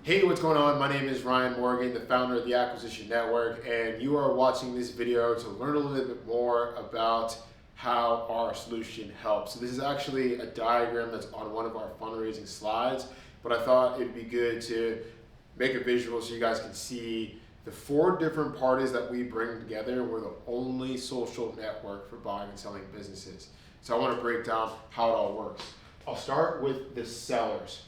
Hey, what's going on? My name is Ryan Morgan, the founder of the Acquisition Network, and you are watching this video to learn a little bit more about how our solution helps. So this is actually a diagram that's on one of our fundraising slides, but I thought it'd be good to make a visual so you guys can see the 4 different parties that we bring together. We're the only social network for buying and selling businesses. So I want to break down how it all works. I'll start with the sellers.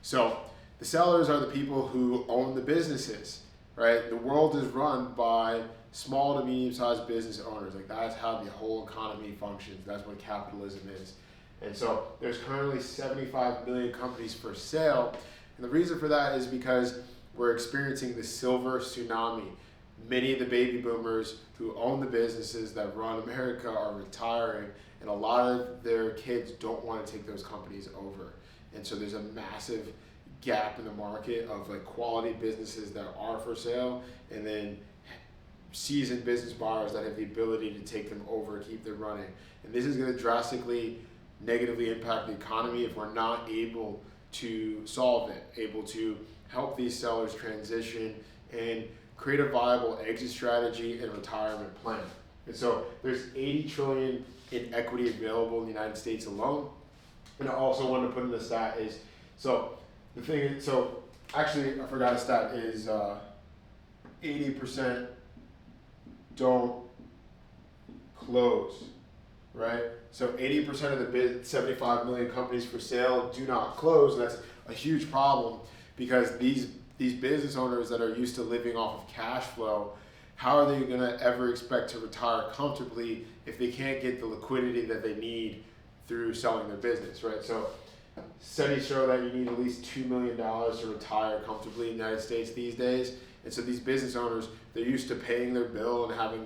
So the sellers are the people who own the businesses, right? The world is run by small to medium-sized business owners. Like, that's how the whole economy functions. That's what capitalism is. And so there's currently 75 million companies for sale. And the reason for that is because we're experiencing the silver tsunami. Many of the baby boomers who own the businesses that run America are retiring, and a lot of their kids don't want to take those companies over. And so there's a massive gap in the market of like quality businesses that are for sale, and then seasoned business buyers that have the ability to take them over, keep them running. And this is going to drastically negatively impact the economy if we're not able to solve it, able to help these sellers transition and create a viable exit strategy and retirement plan. And so there's 80 trillion in equity available in the United States alone. And I also wanted to put in the stat is, the thing is, so actually I forgot a stat is 80% don't close, right? So 80% of the 75 million companies for sale do not close. And that's a huge problem because these business owners that are used to living off of cash flow, how are they going to ever expect to retire comfortably if they can't get the liquidity that they need through selling their business, right? So studies show that you need at least $2 million to retire comfortably in the United States these days. And so these business owners, they're used to paying their bill and having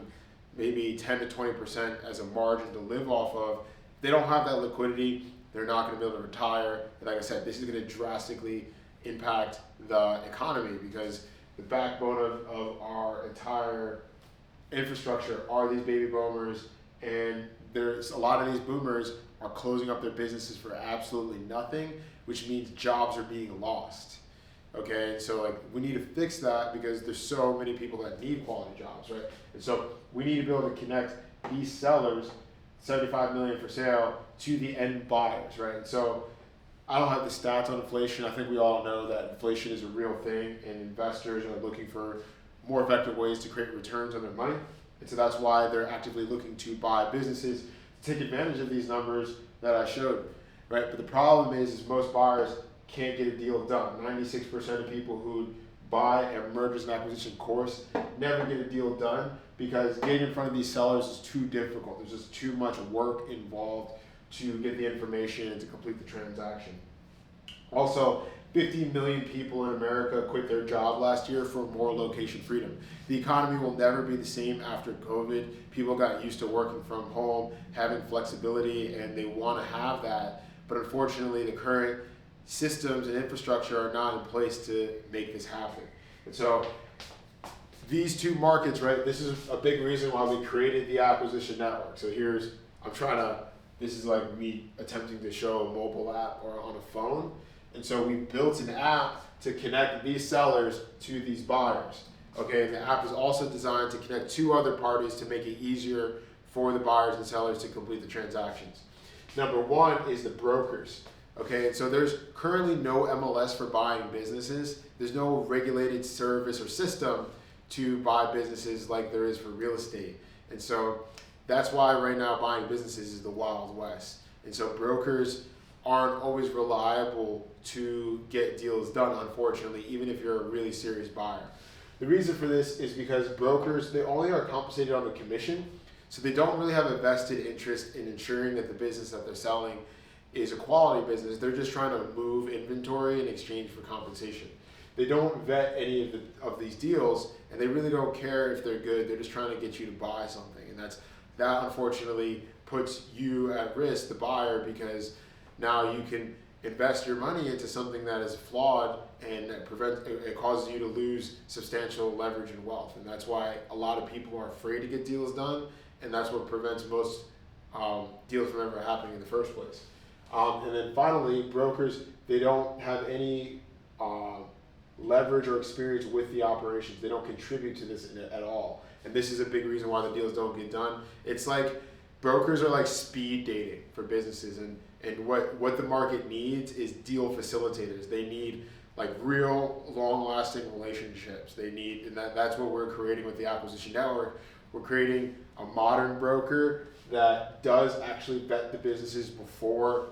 maybe 10 to 20% as a margin to live off of. If they don't have that liquidity, they're not going to be able to retire. And like I said, this is going to drastically impact the economy because the backbone of our entire infrastructure are these baby boomers, and there's a lot of these boomers are closing up their businesses for absolutely nothing, which means jobs are being lost. Okay, so like we need to fix that because there's so many people that need quality jobs, right? And so we need to be able to connect these sellers, 75 million for sale, to the end buyers, right? And so I don't have the stats on inflation. I think we all know that inflation is a real thing, and investors are looking for more effective ways to create returns on their money. And so that's why they're actively looking to buy businesses to take advantage of these numbers that I showed, right? But the problem is most buyers can't get a deal done. 96% of people who buy a mergers and acquisition course never get a deal done because getting in front of these sellers is too difficult. There's just too much work involved to get the information and to complete the transaction. Also, 50 million people in America quit their job last year for more location freedom. The economy will never be the same after COVID. People got used to working from home, having flexibility, and they want to have that. But unfortunately, the current systems and infrastructure are not in place to make this happen. And so these 2 markets, right, this is a big reason why we created the Acquisition Network. So this is like me attempting to show a mobile app or on a phone. And so we built an app to connect these sellers to these buyers. Okay, and the app is also designed to connect 2 other parties to make it easier for the buyers and sellers to complete the transactions. Number 1 is the brokers. Okay, and so there's currently no MLS for buying businesses. There's no regulated service or system to buy businesses like there is for real estate. And so that's why right now buying businesses is the Wild West. And so brokers aren't always reliable to get deals done, unfortunately, even if you're a really serious buyer. The reason for this is because brokers, they only are compensated on the commission, so they don't really have a vested interest in ensuring that the business that they're selling is a quality business. They're just trying to move inventory in exchange for compensation. They don't vet any of these deals, and they really don't care if they're good. They're just trying to get you to buy something, and that unfortunately puts you at risk, the buyer, because now you can invest your money into something that is flawed, and it causes you to lose substantial leverage and wealth. And that's why a lot of people are afraid to get deals done, and that's what prevents most deals from ever happening in the first place. And then finally, brokers, they don't have any leverage or experience with the operations. They don't contribute to this at all. And this is a big reason why the deals don't get done. It's like brokers are like speed dating for businesses, and what the market needs is deal facilitators. They need like real long-lasting relationships. They need, and that's what we're creating with the Acquisition Network. We're creating a modern broker that does actually vet the businesses before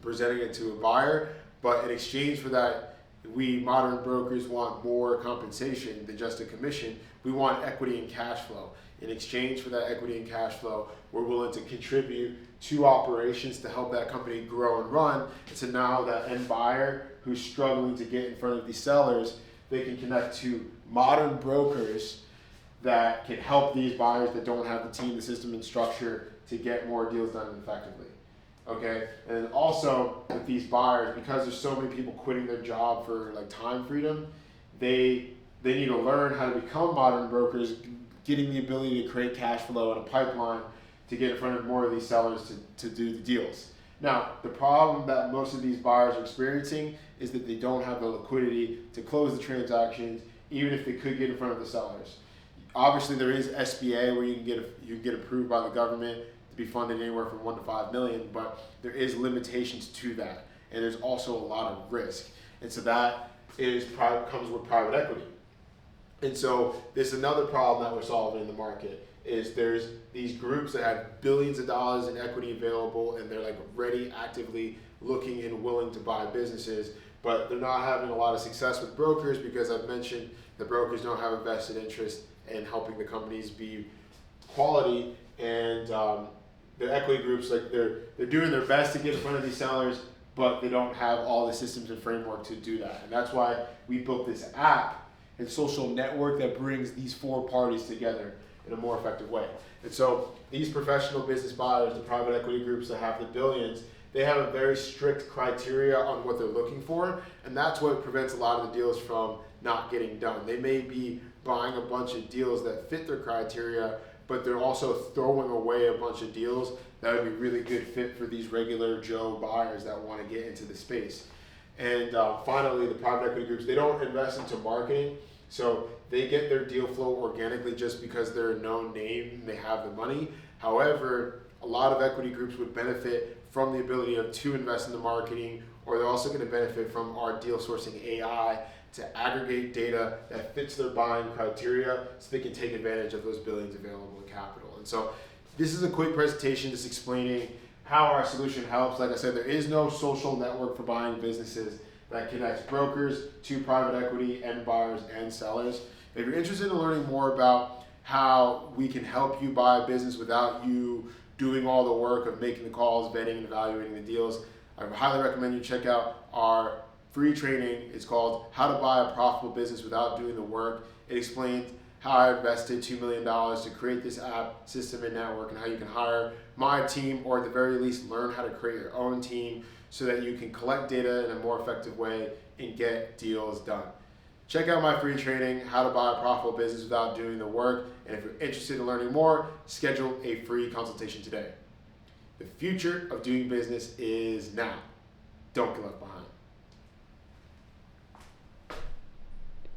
presenting it to a buyer, but in exchange for that, we modern brokers want more compensation than just a commission. We want equity and cash flow. In exchange for that equity and cash flow, we're willing to contribute to operations to help that company grow and run. And so now that end buyer who's struggling to get in front of these sellers, they can connect to modern brokers that can help these buyers that don't have the team, the system, and structure to get more deals done effectively. Okay, and then also with these buyers, because there's so many people quitting their job for like time freedom, they need to learn how to become modern brokers, getting the ability to create cash flow and a pipeline to get in front of more of these sellers to do the deals. Now, the problem that most of these buyers are experiencing is that they don't have the liquidity to close the transactions, even if they could get in front of the sellers. Obviously, there is SBA where you can get approved by the government to be funded anywhere from 1 to 5 million, but there is limitations to that, and there's also a lot of risk, and so that comes with private equity. And so there's another problem that we're solving in the market is there's these groups that have billions of dollars in equity available, and they're like ready, actively looking and willing to buy businesses, but they're not having a lot of success with brokers because I've mentioned the brokers don't have a vested interest in helping the companies be quality, and the equity groups, like they're doing their best to get in front of these sellers, but they don't have all the systems and framework to do that. And that's why we built this app and social network that brings these 4 parties together in a more effective way. And so these professional business buyers, the private equity groups that have the billions, they have a very strict criteria on what they're looking for, and that's what prevents a lot of the deals from not getting done. They may be buying a bunch of deals that fit their criteria, but they're also throwing away a bunch of deals that would be really good fit for these regular Joe buyers that want to get into the space. And finally, the private equity groups, they don't invest into marketing, so they get their deal flow organically just because they're a known name and they have the money. However, a lot of equity groups would benefit from the ability to invest in the marketing, or they're also going to benefit from our deal sourcing AI to aggregate data that fits their buying criteria so they can take advantage of those billions available in capital. And so this is a quick presentation just explaining how our solution helps. Like I said, there is no social network for buying businesses that connects brokers to private equity and buyers and sellers. If you're interested in learning more about how we can help you buy a business without you doing all the work of making the calls, vetting, and evaluating the deals, I highly recommend you check out our free training. It's called How to Buy a Profitable Business Without Doing the Work. It explains how I invested $2 million to create this app, system, and network, and how you can hire my team, or at the very least learn how to create your own team so that you can collect data in a more effective way and get deals done. Check out my free training, How to Buy a Profitable Business Without Doing the Work, and if you're interested in learning more, schedule a free consultation today. The future of doing business is now. Don't get left behind.